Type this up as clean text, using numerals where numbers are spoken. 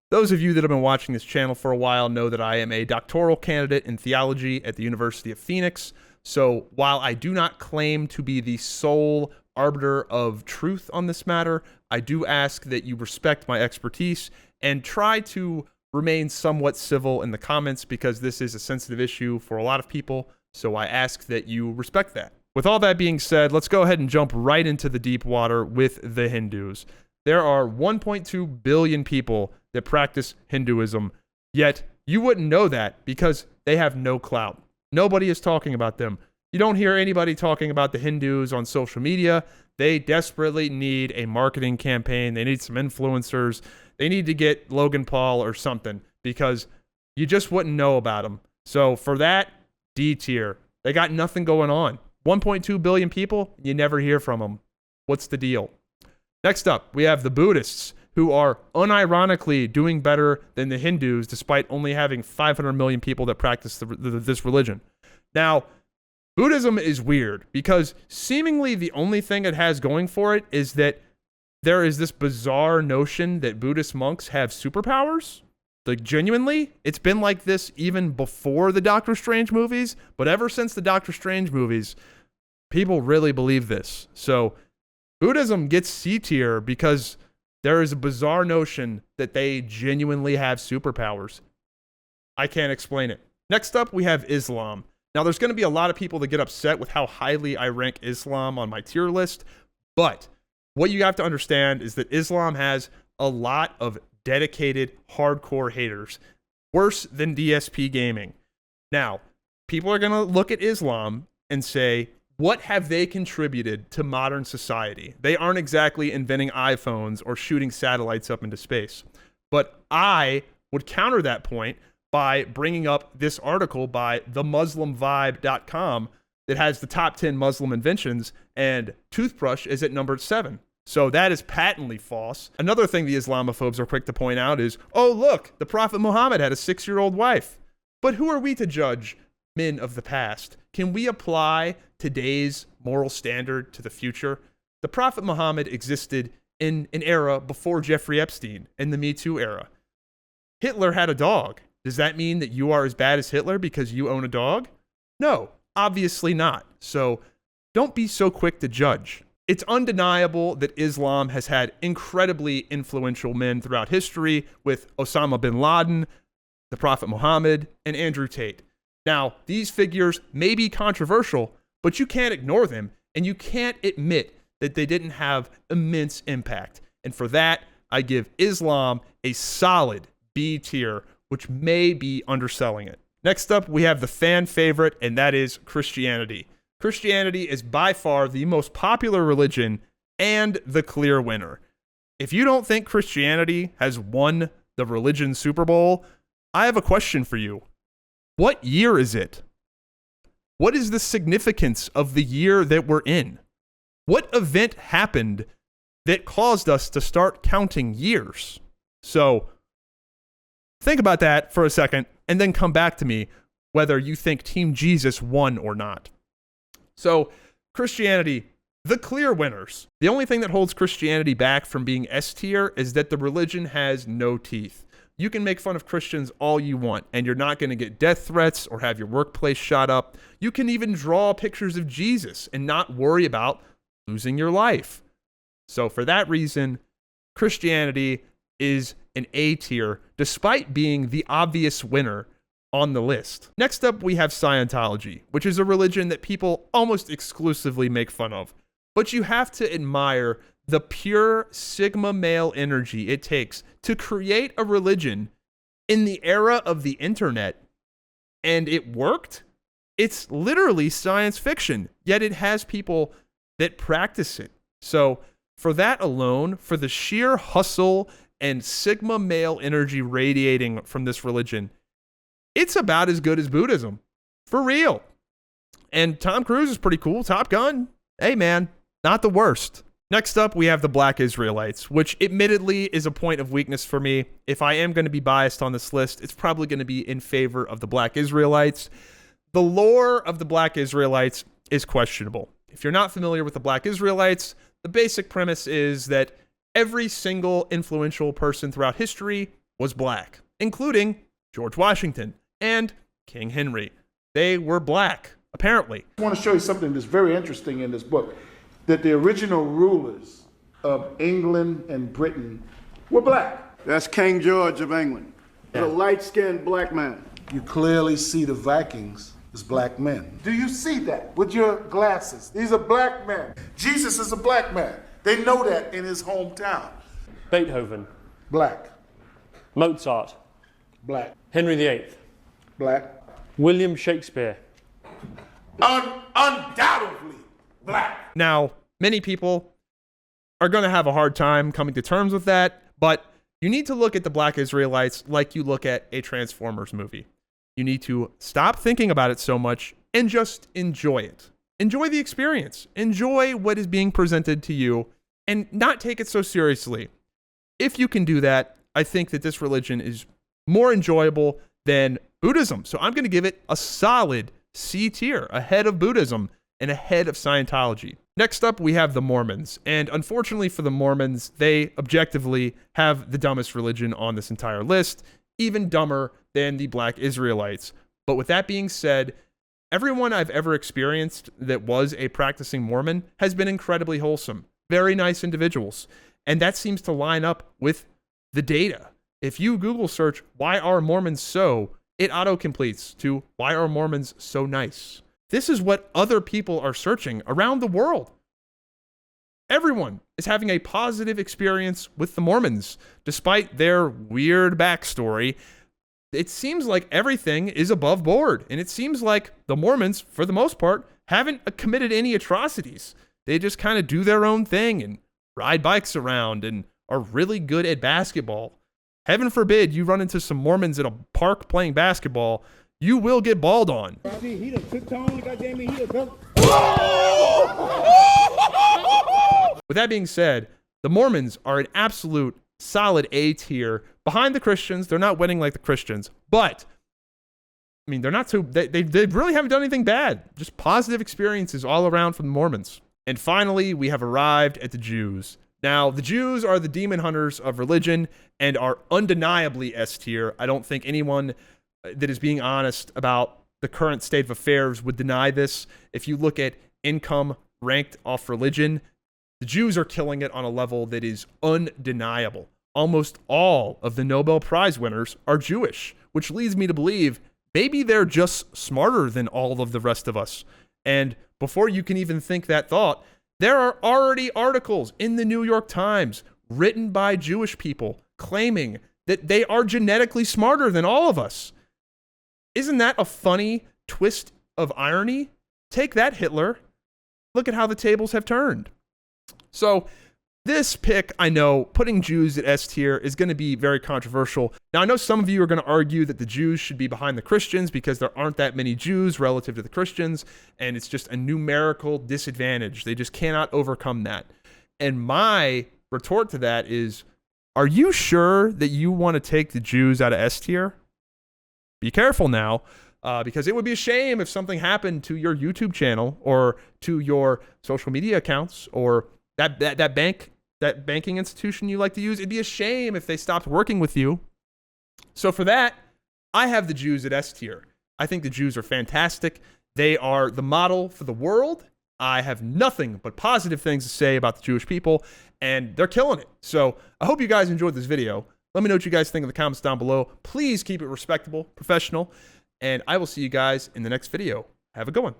Those of you that have been watching this channel for a while know that I am a doctoral candidate in theology at the University of Phoenix. So while I do not claim to be the sole arbiter of truth on this matter, I do ask that you respect my expertise and try to remain somewhat civil in the comments because this is a sensitive issue for a lot of people. So I ask that you respect that. With all that being said, let's go ahead and jump right into the deep water with the Hindus. There are 1.2 billion people that practice Hinduism, yet you wouldn't know that because they have no clout. Nobody is talking about them. You don't hear anybody talking about the Hindus on social media. They desperately need a marketing campaign. They need some influencers. They need to get Logan Paul or something because you just wouldn't know about them. So for that, D tier. They got nothing going on. 1.2 billion people, you never hear from them. What's the deal? Next up, we have the Buddhists, who are unironically doing better than the Hindus despite only having 500 million people that practice this religion. Now, Buddhism is weird because seemingly the only thing it has going for it is that there is this bizarre notion that Buddhist monks have superpowers. Like, genuinely, it's been like this even before the Doctor Strange movies, but ever since the Doctor Strange movies, people really believe this. So Buddhism gets C tier because there is a bizarre notion that they genuinely have superpowers. I can't explain it. Next up, we have Islam. Now, there's going to be a lot of people that get upset with how highly I rank Islam on my tier list, but what you have to understand is that Islam has a lot of dedicated, hardcore haters, worse than DSP gaming. Now, people are going to look at Islam and say, what have they contributed to modern society? They aren't exactly inventing iPhones or shooting satellites up into space. But I would counter that point by bringing up this article by themuslimvibe.com that has the top 10 Muslim inventions, and toothbrush is at number 7. So that is patently false. Another thing the Islamophobes are quick to point out is, oh, look, the Prophet Muhammad had a 6-year-old wife. But who are we to judge men of the past? Can we apply today's moral standard to the future? The Prophet Muhammad existed in an era before Jeffrey Epstein, in the Me Too era. Hitler had a dog. Does that mean that you are as bad as Hitler because you own a dog? No, obviously not. So don't be so quick to judge. It's undeniable that Islam has had incredibly influential men throughout history with Osama bin Laden, the Prophet Muhammad, and Andrew Tate. Now, these figures may be controversial, but you can't ignore them, and you can't admit that they didn't have immense impact. And for that, I give Islam a solid B tier, which may be underselling it. Next up, we have the fan favorite, and that is Christianity. Christianity is by far the most popular religion and the clear winner. If you don't think Christianity has won the religion Super Bowl, I have a question for you. What year is it? What is the significance of the year that we're in? What event happened that caused us to start counting years? So think about that for a second and then come back to me whether you think Team Jesus won or not. So Christianity, the clear winners. The only thing that holds Christianity back from being S tier is that the religion has no teeth. You can make fun of Christians all you want, and you're not going to get death threats or have your workplace shot up. You can even draw pictures of Jesus and not worry about losing your life. So for that reason, Christianity is an A tier, despite being the obvious winner on the list. Next up, we have Scientology, which is a religion that people almost exclusively make fun of. But you have to admire the pure Sigma male energy it takes to create a religion in the era of the internet. And it worked. It's literally science fiction, yet it has people that practice it. So for that alone, for the sheer hustle and Sigma male energy radiating from this religion, it's about as good as Buddhism. For real. And Tom Cruise is pretty cool. Top Gun. Hey, man, not the worst. Next up, we have the Black Israelites, which admittedly is a point of weakness for me. If I am going to be biased on this list, it's probably going to be in favor of the Black Israelites. The lore of the Black Israelites is questionable. If you're not familiar with the Black Israelites, the basic premise is that every single influential person throughout history was black, including George Washington and King Henry. They were black, apparently. I want to show you something that's very interesting in this book, that the original rulers of England and Britain were black. That's King George of England, a light-skinned black man. You clearly see the Vikings as black men. Do you see that with your glasses? These are black men. Jesus is a black man. They know that in his hometown. Beethoven. Black. Mozart. Black. Henry VIII. Black. William Shakespeare. Undoubtedly black. Now, many people are going to have a hard time coming to terms with that, but you need to look at the black Israelites like you look at a Transformers movie. You need to stop thinking about it so much and just enjoy it. Enjoy the experience. Enjoy what is being presented to you and not take it so seriously. If you can do that, I think that this religion is more enjoyable than Buddhism. So I'm going to give it a solid C tier, ahead of Buddhism and ahead of Scientology. Next up, we have the Mormons. And unfortunately for the Mormons, they objectively have the dumbest religion on this entire list, even dumber than the black Israelites. But with that being said, everyone I've ever experienced that was a practicing Mormon has been incredibly wholesome, very nice individuals. And that seems to line up with the data. If you Google search, why are Mormons so, it auto-completes to why are Mormons so nice. This is what other people are searching around the world. Everyone is having a positive experience with the Mormons, despite their weird backstory. It seems like everything is above board, and it seems like the Mormons, for the most part, haven't committed any atrocities. They just kind of do their own thing and ride bikes around and are really good at basketball. Heaven forbid you run into some Mormons at a park playing basketball, you will get balled on. With that being said, the Mormons are an absolute solid A tier behind the Christians. They're not winning like the Christians, but I mean, they're not too, they really haven't done anything bad. Just positive experiences all around from the Mormons. And finally, we have arrived at the Jews. Now, the Jews are the demon hunters of religion and are undeniably S tier. I don't think anyone that is being honest about the current state of affairs would deny this. If you look at income ranked off religion, the Jews are killing it on a level that is undeniable. Almost all of the Nobel Prize winners are Jewish, which leads me to believe maybe they're just smarter than all of the rest of us. And before you can even think that thought, there are already articles in the New York Times written by Jewish people claiming that they are genetically smarter than all of us. Isn't that a funny twist of irony? Take that, Hitler. Look at how the tables have turned. So this pick, I know, putting Jews at S tier is going to be very controversial. Now, I know some of you are going to argue that the Jews should be behind the Christians because there aren't that many Jews relative to the Christians, and it's just a numerical disadvantage. They just cannot overcome that. And my retort to that is, are you sure that you want to take the Jews out of S tier? Be careful now, because it would be a shame if something happened to your YouTube channel or to your social media accounts or that banking institution you like to use. It'd be a shame if they stopped working with you. So for that, I have the Jews at S tier. I think the Jews are fantastic. They are the model for the world. I have nothing but positive things to say about the Jewish people, and they're killing it. So I hope you guys enjoyed this video. Let me know what you guys think in the comments down below. Please keep it respectable, professional, and I will see you guys in the next video. Have a good one.